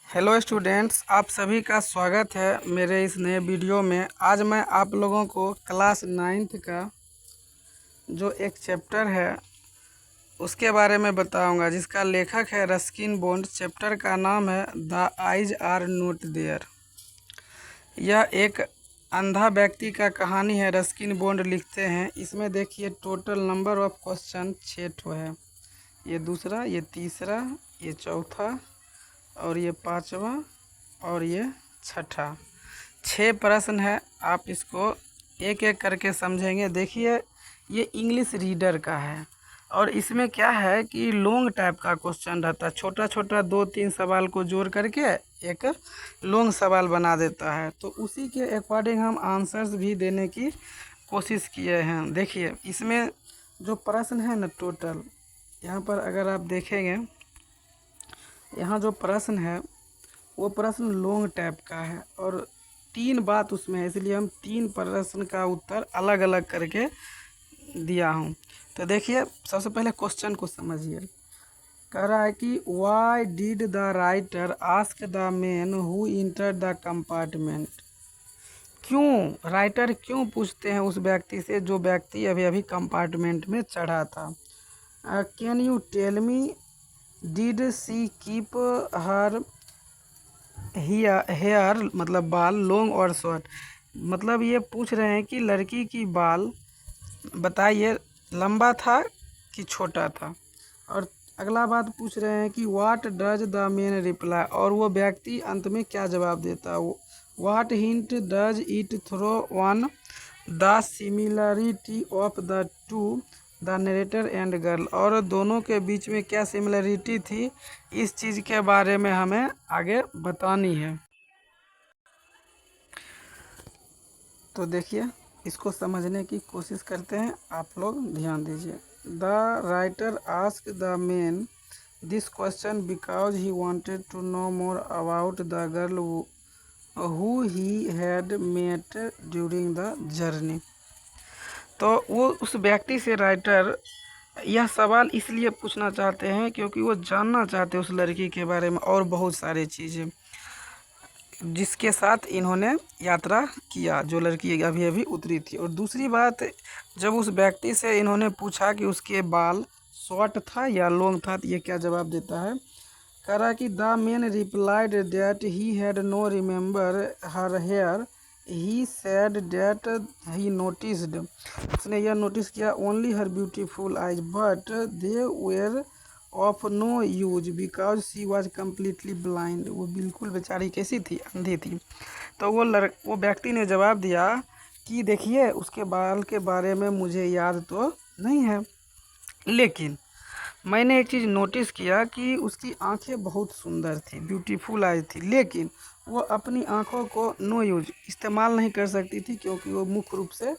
Hello students, आप सभी का स्वागत है मेरे इस नए वीडियो में। आज मैं आप लोगों को क्लास 9th का जो एक चैप्टर है उसके बारे में बताऊंगा, जिसका लेखक है रस्किन बॉन्ड। चैप्टर का नाम है the eyes are not there. यह एक अंधा व्यक्ति का कहानी है। रस्किन बॉन्ड लिखते हैं। इसमें देखिए टोटल नंबर ऑफ क्वेश्चन 6 ठो है। ये दूसरा, ये तीसरा, ये चौथा और ये पांचवा और ये छठा। 6 प्रश्न है। आप इसको एक एक करके समझेंगे। देखिए ये इंग्लिश रीडर का है और इसमें क्या है कि लॉन्ग टाइप का क्वेश्चन रहता है। छोटा छोटा 2-3 सवाल को जोड़ करके एक लॉन्ग सवाल बना देता है, तो उसी के अकॉर्डिंग हम आंसर्स भी देने की कोशिश किए हैं। देखिए इसमें जो प्रश्न है ना, टोटल यहाँ पर अगर आप देखेंगे, यहाँ जो प्रश्न है वो प्रश्न लॉन्ग टाइप का है और 3 बात उसमें है, इसलिए हम 3 प्रश्न का उत्तर अलग अलग करके दिया हूँ। तो देखिए सबसे पहले क्वेश्चन को समझिए। कह रहा है कि why did the writer ask the man who enter the compartment. क्यों राइटर क्यों पूछते हैं उस व्यक्ति से जो व्यक्ति अभी अभी कंपार्टमेंट में चढ़ा था। Can you tell me did she keep her hair मतलब बाल लॉन्ग और शॉर्ट। मतलब ये पूछ रहे हैं कि लड़की की बाल बताइए लंबा था कि छोटा था। और अगला बात पूछ रहे हैं कि what does the man reply, और वो व्यक्ति अंत में क्या जवाब देता है। What hint does it throw on the similarity of the two the narrator and girl, और दोनों के बीच में क्या सिमिलरिटी थी, इस चीज़ के बारे में हमें आगे बतानी है। तो देखिए इसको समझने की कोशिश करते हैं। आप लोग ध्यान दीजिए। The writer ask the man this question because he wanted to know more about the girl who he had met during the journey. तो वो उस व्यक्ति से राइटर यह सवाल इसलिए पूछना चाहते हैं क्योंकि वो जानना चाहते हैं उस लड़की के बारे में और बहुत सारी चीज़ें जिसके साथ इन्होंने यात्रा किया, जो लड़की अभी अभी उतरी थी। और दूसरी बात, जब उस व्यक्ति से इन्होंने पूछा कि उसके बाल शॉर्ट था या लॉन्ग था, तो ये क्या जवाब देता है। कह रहा कि the man replied that he had no remember her hair, he said that he noticed, उसने यह नोटिस किया only her beautiful eyes but they were of no use because she was completely blind. वो बिल्कुल बेचारी कैसी थी, अंधी थी। तो वो व्यक्ति ने जवाब दिया कि देखिए उसके बाल के बारे में मुझे याद तो नहीं है, लेकिन मैंने एक चीज़ नोटिस किया कि उसकी आंखें बहुत सुंदर थी, ब्यूटीफुल आई थी, लेकिन वो अपनी आंखों को नो यूज इस्तेमाल नहीं कर सकती थी क्योंकि वो मुख्य रूप से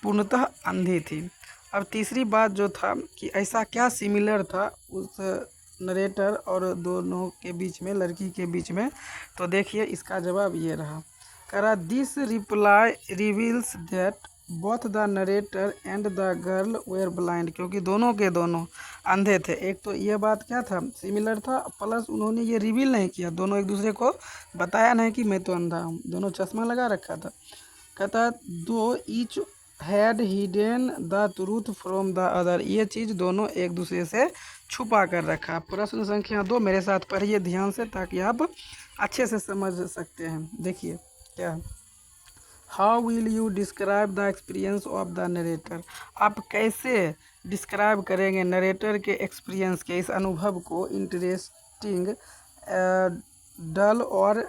पूर्णतः अंधी थी। अब तीसरी बात जो था कि ऐसा क्या सिमिलर था उस नरेटर और दोनों के बीच में, लड़की के बीच में। तो देखिए इसका जवाब ये रहा। करा this reply reveals that both the narrator and the girl were blind, क्योंकि दोनों के दोनों अंधे थे। एक तो ये बात क्या था, सिमिलर था, प्लस उन्होंने ये रिवील नहीं किया, दोनों एक दूसरे को बताया नहीं कि मैं तो अंधा हूँ। दोनों चश्मा लगा रखा था। कहता दो each had hidden the truth from the other, ये चीज़ दोनों एक दूसरे से छुपा कर रखा। प्रश्न संख्या 2 मेरे साथ पढ़िए ध्यान से ताकि आप अच्छे से समझ सकते हैं। देखिए क्या है। How will you describe the experience of the narrator, आप कैसे डिस्क्राइब करेंगे नरेटर के एक्सपीरियंस के, इस अनुभव को। इंटरेस्टिंग, डल और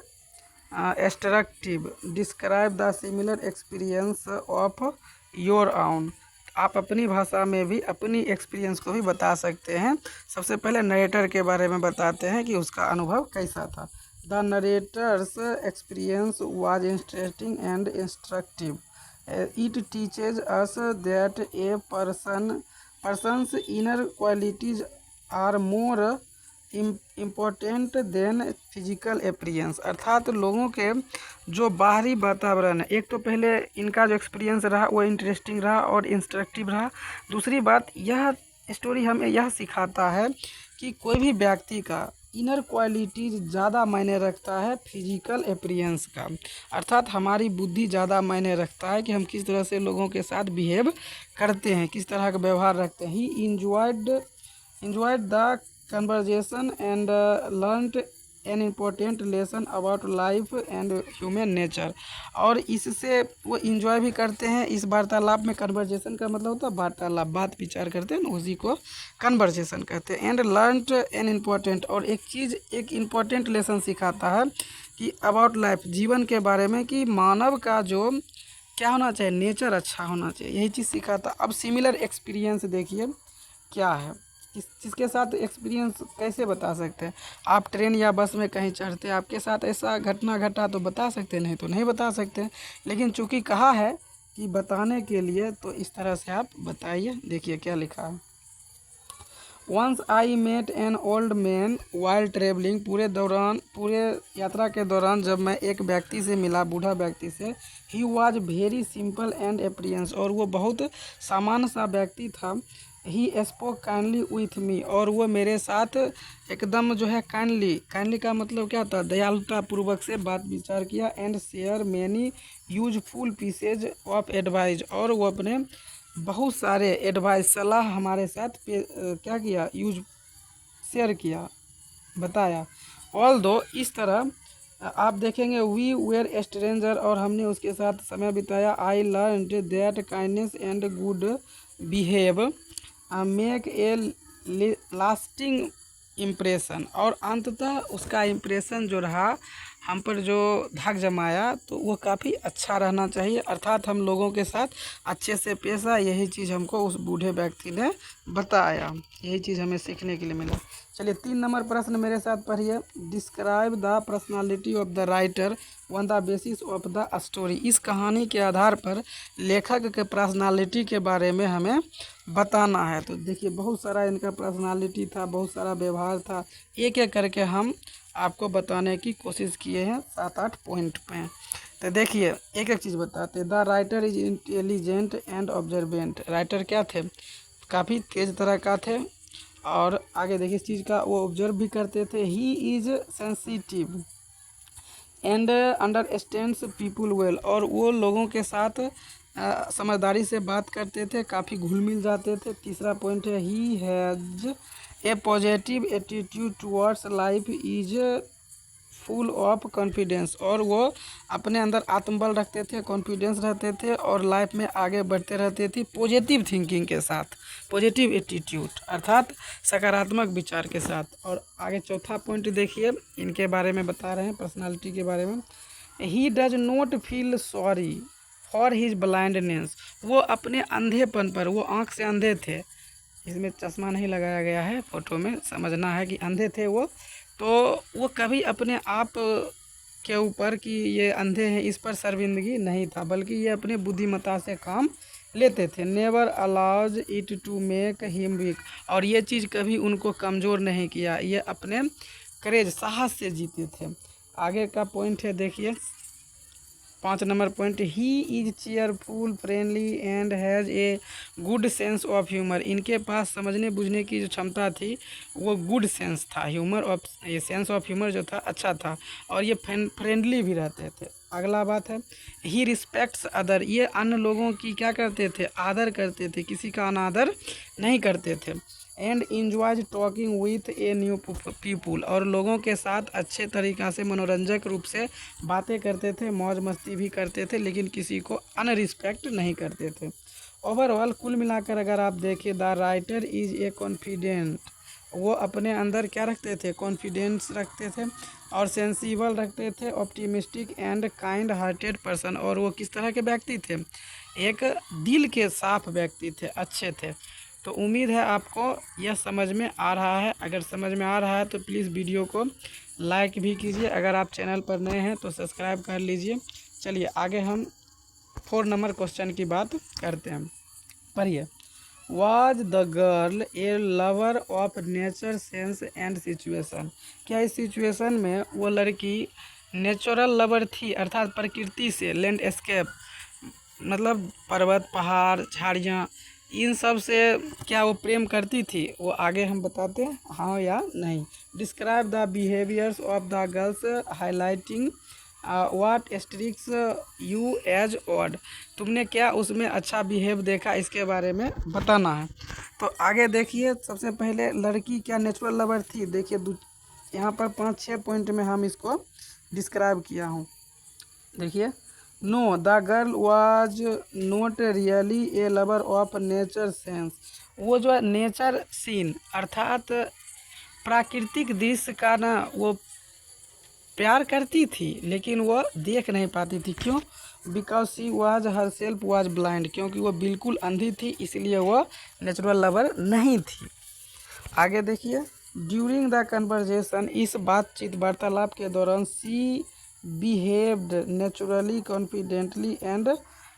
extractive. Describe the similar experience of your own, आप अपनी भाषा में भी अपनी एक्सपीरियंस को भी बता सकते हैं। सबसे पहले नरेटर के बारे में बताते हैं कि उसका अनुभव कैसा था। The narrator's experience was interesting and instructive, it teaches us that a person's inner qualities are more important than physical appearance. अर्थात लोगों के जो बाहरी वातावरण है, एक तो पहले इनका जो एक्सपीरियंस रहा वो इंटरेस्टिंग रहा और इंस्ट्रक्टिव रहा। दूसरी बात, यह स्टोरी हमें यह सिखाता है कि कोई भी व्यक्ति का इनर क्वालिटीज ज़्यादा मायने रखता है फिजिकल अपीयरेंस का, अर्थात हमारी बुद्धि ज़्यादा मायने रखता है कि हम किस तरह से लोगों के साथ बिहेव करते हैं, किस तरह का व्यवहार रखते हैं। ही enjoyed the conversation and learned an important lesson about life and human nature. और इससे वो इंजॉय भी करते हैं इस वार्तालाप में। कन्वर्जेशन का मतलब होता है वार्तालाप, बात विचार करते हैं ना, उसी को कन्वर्जेशन कहते हैं। एंड लर्नड एन इम्पोर्टेंट, और एक इम्पोर्टेंट लेसन सिखाता है कि अबाउट लाइफ, जीवन के बारे में, कि मानव का जो क्या होना चाहिए, नेचर अच्छा होना चाहिए, यही चीज़ सिखाता। अब सिमिलर एक्सपीरियंस देखिए क्या है, किस चीज़ के साथ एक्सपीरियंस कैसे बता सकते हैं। आप ट्रेन या बस में कहीं चढ़ते, आपके साथ ऐसा घटना घटा तो बता सकते, नहीं तो नहीं बता सकते। लेकिन चूंकि कहा है कि बताने के लिए, तो इस तरह से आप बताइए। देखिए क्या लिखा है। Once I met an old man while travelling, पूरे यात्रा के दौरान जब मैं एक व्यक्ति से मिला, बूढ़ा व्यक्ति से। He was very simple and appearance, और वो बहुत सामान्य सा व्यक्ति था। He spoke kindly with me, और वो मेरे साथ एकदम जो है काइंडली का मतलब क्या था, दयालुता पूर्वक से बात विचार किया। And share many useful pieces of advice, और वो अपने बहुत सारे एडवाइस, सलाह हमारे साथ क्या किया, शेयर किया, बताया। ऑल दो, इस तरह आप देखेंगे, वी वेयर स्ट्रेंजर, और हमने उसके साथ समय बिताया। I learned that kindness and good behave make a lasting impression, और अंततः उसका इम्प्रेशन जो रहा, हम पर जो धाक जमाया, तो वो काफ़ी अच्छा रहना चाहिए, अर्थात हम लोगों के साथ अच्छे से पेश आए। यही चीज़ हमको उस बूढ़े व्यक्ति ने बताया, यही चीज़ हमें सीखने के लिए मिला। चलिए 3 नंबर प्रश्न मेरे साथ पढ़िए। Describe the personality of the writer on the basis of the story. इस कहानी के आधार पर लेखक के पर्सनालिटी के बारे में हमें बताना है। तो देखिए बहुत सारा इनका पर्सनालिटी था, बहुत सारा व्यवहार था, एक एक करके हम आपको बताने की कोशिश किए हैं 7-8 पॉइंट पे। तो देखिए एक एक चीज़ बताते। The writer is intelligent and observant. Writer क्या थे, काफ़ी तेज तरह का थे, और आगे देखिए इस चीज़ का वो ऑब्जर्व भी करते थे। He is sensitive and understands people well, और वो लोगों के साथ समझदारी से बात करते थे, काफ़ी घुल मिल जाते थे। तीसरा पॉइंट है, he has a positive attitude towards life, is full of confidence, और वो अपने अंदर आत्मबल रखते थे, कॉन्फिडेंस रहते थे, और लाइफ में आगे बढ़ते रहते थे पॉजिटिव थिंकिंग के साथ, पॉजिटिव एटीट्यूड अर्थात सकारात्मक विचार के साथ। और आगे चौथा पॉइंट देखिए, इनके बारे में बता रहे हैं, पर्सनालिटी के बारे में। He does not feel sorry for his blindness, वो अपने अंधेपन पर, वो आँख से अंधे थे, इसमें चश्मा नहीं लगाया गया है, फ़ोटो में समझना है कि अंधे थे वो, तो वो कभी अपने आप के ऊपर कि ये अंधे हैं इस पर शर्मिंदगी नहीं था, बल्कि ये अपने बुद्धिमत्ता से काम लेते थे। Never allows it to make him weak, और ये चीज़ कभी उनको कमज़ोर नहीं किया, ये अपने करेज, साहस से जीते थे। आगे का पॉइंट है देखिए 5 number point, he is cheerful friendly and has a good sense of humour. इनके पास समझने बूझने की जो क्षमता थी वो गुड सेंस था, ह्यूमर ऑफ, ये सेंस ऑफ ह्यूमर जो था अच्छा था, और ये फ्रेंडली भी रहते थे। अगला बात है, ही रिस्पेक्ट्स अदर, ये अन्य लोगों की क्या करते थे, आदर करते थे, किसी का अनादर नहीं करते थे। And enjoys talking with a new people, और लोगों के साथ अच्छे तरीक़ा से मनोरंजक रूप से बातें करते थे, मौज मस्ती भी करते थे, लेकिन किसी को अनरिस्पेक्ट नहीं करते थे। ओवरऑल कुल मिलाकर अगर आप देखें, the writer is a confident, वो अपने अंदर क्या रखते थे, कॉन्फिडेंस रखते थे, और सेंसिबल रखते थे, optimistic and kind hearted person, और वो किस तरह के व्यक्ति थे, एक दिल के साफ व्यक्ति थे, अच्छे थे। तो उम्मीद है आपको यह समझ में आ रहा है। अगर समझ में आ रहा है तो प्लीज़ वीडियो को लाइक भी कीजिए, अगर आप चैनल पर नए हैं तो सब्सक्राइब कर लीजिए। चलिए आगे हम 4 नंबर क्वेश्चन की बात करते हैं। पढ़िए, was the girl A lover of nature sense and situation. क्या इस सिचुएशन में वो लड़की नेचुरल लवर थी, अर्थात प्रकृति से, लैंडस्केप मतलब पर्वत, पहाड़, झाड़ियाँ, इन सब से क्या वो प्रेम करती थी, वो आगे हम बताते हैं हाँ या नहीं। Describe the behaviours of the girls highlighting what strikes you as odd. तुमने क्या उसमें अच्छा बिहेव देखा, इसके बारे में बताना है। तो आगे देखिए, सबसे पहले लड़की क्या नेचुरल लवर थी। देखिए यहाँ पर 5-6 पॉइंट में हम इसको डिस्क्राइब किया हूँ। देखिए, know the girl was not really a lover of nature sense. वो जो है नेचर सीन अर्थात प्राकृतिक दृश्य का ना वो प्यार करती थी, लेकिन वो देख नहीं पाती थी। क्यों? Because she was her self was blind, क्योंकि वो बिल्कुल अंधी थी, इसलिए वो नेचुरल लवर नहीं थी। आगे देखिए, ड्यूरिंग द कन्वर्जेशन, इस बातचीत वार्तालाप के दौरान सी बिहेव्ड नेचुरली कॉन्फिडेंटली एंड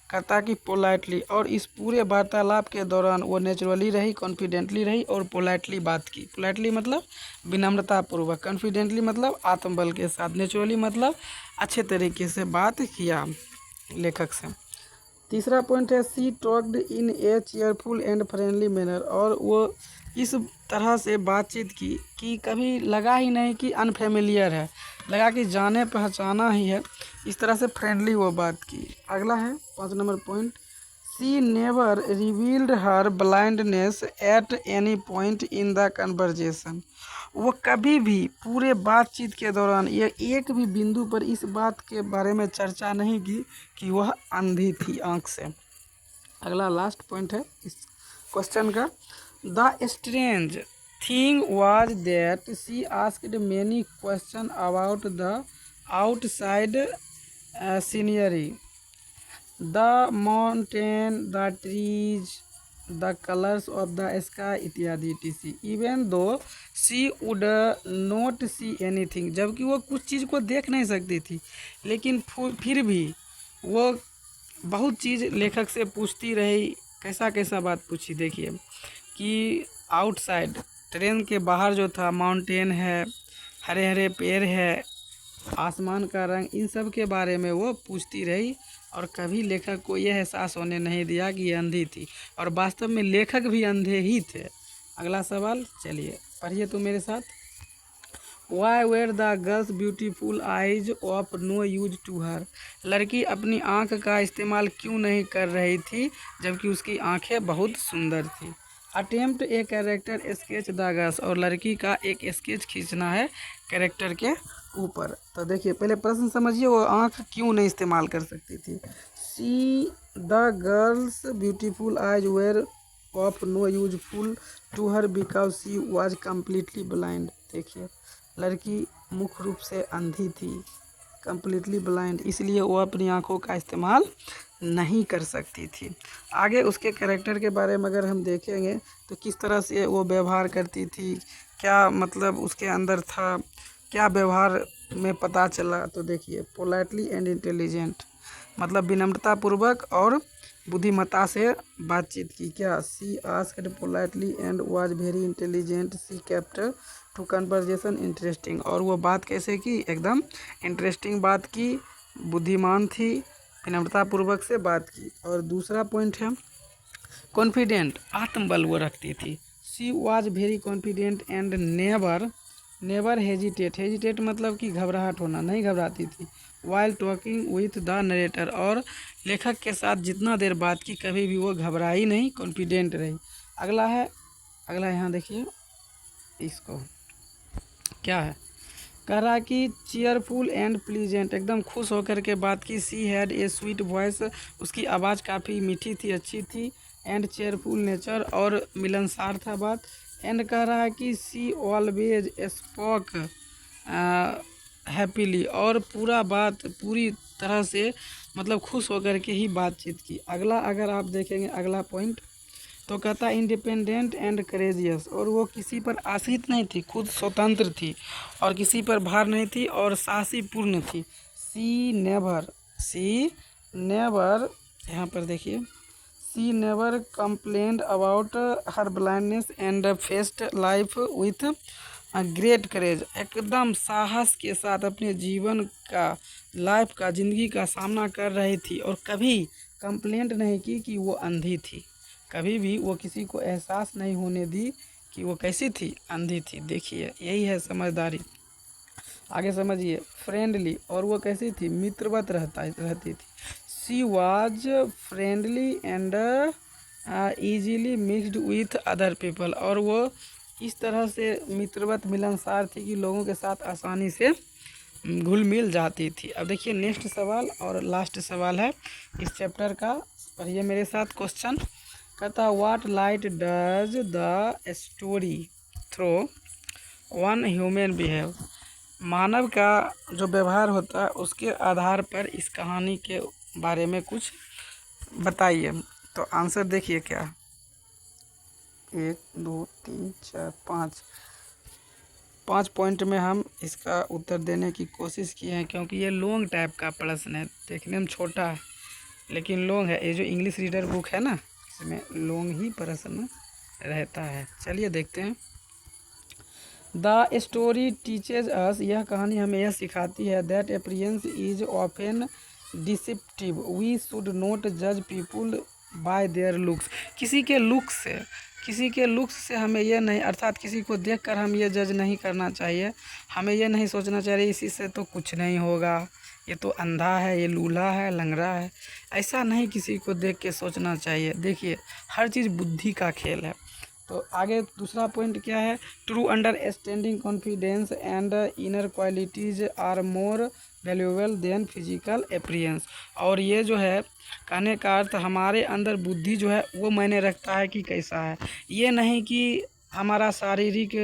कहता कि पोलाइटली, और इस पूरे वार्तालाप के दौरान वो नेचुरली रही, कॉन्फिडेंटली रही और पोलाइटली बात की। पोलाइटली मतलब विनम्रतापूर्वक, कॉन्फिडेंटली मतलब आत्मबल के साथ, नेचुरली मतलब अच्छे तरीके से बात किया लेखक से। तीसरा पॉइंट है she talked in a cheerful and friendly manner, और वो इस तरह से बातचीत की कि कभी लगा ही नहीं कि अनफेमिलियर है, लगा कि जाने पहचाना ही है। इस तरह से फ्रेंडली वो बात की। अगला है 5 number point, she never revealed her blindness at any point in the conversation. वो कभी भी पूरे बातचीत के दौरान ये एक भी बिंदु पर इस बात के बारे में चर्चा नहीं की कि वह अंधी थी आँख से। अगला लास्ट पॉइंट है इस क्वेश्चन का, the strange thing was that she asked many question about the outside scenery, the mountain, the trees, the colours of the sky इत्यादि टीसी, even though she would not see anything. जबकि वो कुछ चीज़ को देख नहीं सकती थी, लेकिन फिर भी वो बहुत चीज़ लेखक से पूछती रही। कैसा कैसा बात पूछी, देखिए कि आउटसाइड ट्रेन के बाहर जो था माउंटेन है, हरे हरे पेड़ है, आसमान का रंग, इन सब के बारे में वो पूछती रही, और कभी लेखक को यह एहसास होने नहीं दिया कि ये अंधी थी, और वास्तव में लेखक भी अंधे ही थे। अगला सवाल, चलिए पढ़िए तो मेरे साथ। Why were the girl's beautiful eyes of no use to her. लड़की अपनी आँख का इस्तेमाल क्यों नहीं कर रही थी, जबकि उसकी आँखें बहुत सुंदर थी। Attempt a character sketch the girls, और लड़की का एक स्केच खींचना है कैरेक्टर के ऊपर। तो देखिए पहले प्रश्न समझिए, वो आँख क्यों नहीं इस्तेमाल कर सकती थी। She the girl's beautiful eyes were of no useful to her because she was completely blind. देखिए लड़की मुख्य रूप से अंधी थी, कम्प्लीटली ब्लाइंड, इसलिए वो अपनी आँखों का इस्तेमाल नहीं कर सकती थी। आगे उसके कैरेक्टर के बारे में अगर हम देखेंगे तो किस तरह से वो व्यवहार करती थी, क्या मतलब उसके अंदर था, क्या व्यवहार में पता चला। तो देखिए, पोलाइटली एंड इंटेलिजेंट मतलब विनम्रतापूर्वक और बुद्धिमत्ता से बातचीत की। क्या? She asked politely and was very intelligent, she kept to conversation interesting, और वो बात कैसे की, एकदम इंटरेस्टिंग बात की, बुद्धिमान थी, विनम्रतापूर्वक से बात की। और दूसरा पॉइंट है कॉन्फिडेंट, आत्मबल वो रखती थी। She was very confident and never hesitate मतलब कि घबराहट होना, नहीं घबराती थी। While talking with the narrator, और लेखक के साथ जितना देर बात की कभी भी वो घबराई नहीं, कॉन्फिडेंट रही। अगला यहाँ देखिए, इसको क्या है, कह रहा कि चीयरफुल एंड प्लीजेंट, एकदम खुश होकर के बात की। She had a sweet voice, उसकी आवाज़ काफ़ी मीठी थी, अच्छी थी। एंड चेयरफुल नेचर, और मिलनसार था बात। एंड कह रहा है कि सी ऑलवेज स्पोक हैप्पीली, और पूरी तरह से मतलब खुश होकर के ही बातचीत की। अगला अगर आप देखेंगे अगला पॉइंट, तो कहता इंडिपेंडेंट एंड करेजियस, और वो किसी पर आश्रित नहीं थी, खुद स्वतंत्र थी और किसी पर भार नहीं थी, और साहसी पूर्ण थी। सी नेवर यहाँ पर देखिए, she never complained about her blindness and faced life with great courage, एकदम साहस के साथ अपने जीवन का, लाइफ का, ज़िंदगी का सामना कर रही थी, और कभी कंप्लेंट नहीं की कि वो अंधी थी। कभी भी वो किसी को एहसास नहीं होने दी कि वो कैसी थी, अंधी थी। देखिए यही है समझदारी। आगे समझिए, फ्रेंडली, और वो कैसी थी, मित्रवत रहती थी। She was friendly and easily mixed with other people, और वो इस तरह से मित्रवत मिलनसार थी कि लोगों के साथ आसानी से घुल मिल जाती थी। अब देखिए नेक्स्ट सवाल और लास्ट सवाल है इस चैप्टर का, पढ़िए मेरे साथ क्वेश्चन। कहता what light does the story throw on human behave, मानव का जो व्यवहार होता है उसके आधार पर इस कहानी के बारे में कुछ बताइए। तो आंसर देखिए क्या, 1 2 3 4 5 पॉइंट में हम इसका उत्तर देने की कोशिश किए हैं, क्योंकि ये लॉन्ग टाइप का प्रश्न है, देखने में छोटा है लेकिन लॉन्ग है। ये जो इंग्लिश रीडर बुक है ना, इसमें लॉन्ग ही प्रश्न रहता है। चलिए देखते हैं। द स्टोरी टीचेज अस, यह कहानी हमें यह सिखाती है, that appearance is often deceptive, we should not जज पीपुल बाय देयर लुक्स, किसी के लुक्स से हमें यह नहीं, अर्थात किसी को देखकर हम ये जज नहीं करना चाहिए। हमें यह नहीं सोचना चाहिए इसी से तो कुछ नहीं होगा, ये तो अंधा है, ये लूला है, लंगड़ा है, ऐसा नहीं किसी को देख के सोचना चाहिए। देखिए हर चीज़ बुद्धि का खेल है। तो आगे दूसरा पॉइंट क्या है, true understanding confidence and inner qualities are more valuable than physical appearance, और ये जो है कहने का अर्थ हमारे अंदर बुद्धि जो है वो मायने रखता है कि कैसा है, ये नहीं कि हमारा शारीरिक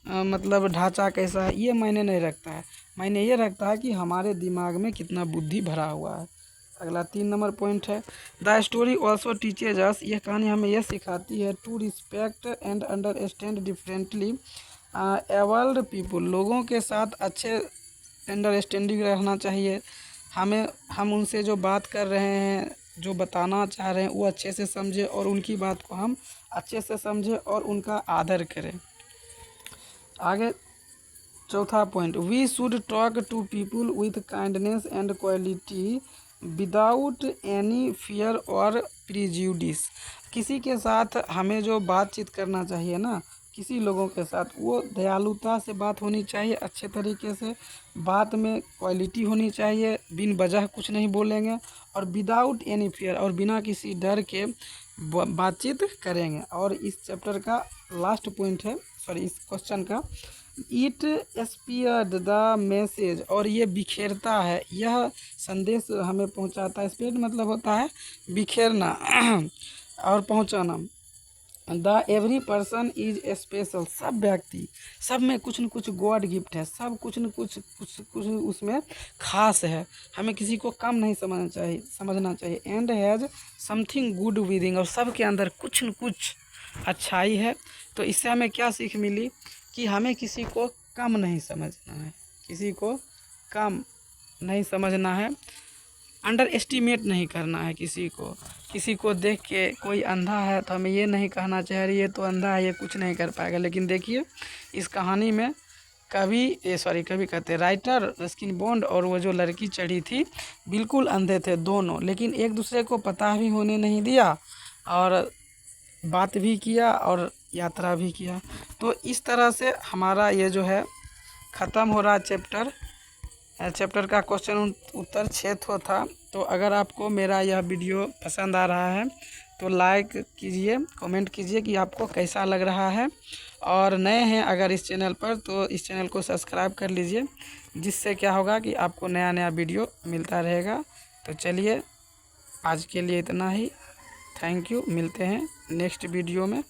मतलब ढांचा कैसा है, ये मायने नहीं रखता है। मायने ये रखता है कि हमारे दिमाग में कितना बुद्धि भरा हुआ है। अगला 3 नंबर पॉइंट है, the story also teaches us, यह कहानी हमें यह सिखाती है, to respect and understand differently abled people, लोगों के साथ अच्छे अंडरस्टैंडिंग रहना चाहिए। हम उनसे जो बात कर रहे हैं, जो बताना चाह रहे हैं वो अच्छे से समझें और उनकी बात को हम अच्छे से समझें और उनका आदर करें। आगे चौथा point, we should talk to people with kindness and quality without any fear और प्रिजुडिस, किसी के साथ हमें जो बातचीत करना चाहिए ना, किसी लोगों के साथ वो दयालुता से बात होनी चाहिए, अच्छे तरीके से बात में क्वालिटी होनी चाहिए, बिन वजह कुछ नहीं बोलेंगे, और विदाउट एनी फियर, और बिना किसी डर के बातचीत करेंगे। और इस चैप्टर का लास्ट पॉइंट है, सॉरी इस क्वेश्चन का, इट स्प्रेड द मैसेज, और ये बिखेरता है, यह संदेश हमें पहुंचाता है। स्प्रेड मतलब होता है बिखेरना और पहुंचाना। The every person is special, सब व्यक्ति, सब में कुछ न कुछ गॉड गिफ्ट है, सब कुछ न कुछ उसमें खास है, हमें किसी को कम नहीं समझना चाहिए। And has something good within, और सब के अंदर कुछ न कुछ अच्छाई है। तो इससे हमें क्या सीख मिली कि हमें किसी को कम नहीं समझना है, किसी को कम नहीं समझना है, अंडर एस्टिमेट नहीं करना है किसी को देख के कोई अंधा है तो हमें ये नहीं कहना चाहिए ये तो अंधा है, ये कुछ नहीं कर पाएगा। लेकिन देखिए इस कहानी में कवि कहते राइटर रस्किन बॉन्ड और वो जो लड़की चढ़ी थी बिल्कुल अंधे थे दोनों, लेकिन एक दूसरे को पता भी होने नहीं दिया और बात भी किया और यात्रा भी किया। तो इस तरह से हमारा ये जो है ख़त्म हो रहा चैप्टर का क्वेश्चन उत्तर 6 था। तो अगर आपको मेरा यह वीडियो पसंद आ रहा है तो लाइक कीजिए, कमेंट कीजिए कि आपको कैसा लग रहा है, और नए हैं अगर इस चैनल पर तो इस चैनल को सब्सक्राइब कर लीजिए, जिससे क्या होगा कि आपको नया वीडियो मिलता रहेगा। तो चलिए आज के लिए इतना ही, थैंक यू, मिलते हैं नेक्स्ट वीडियो में।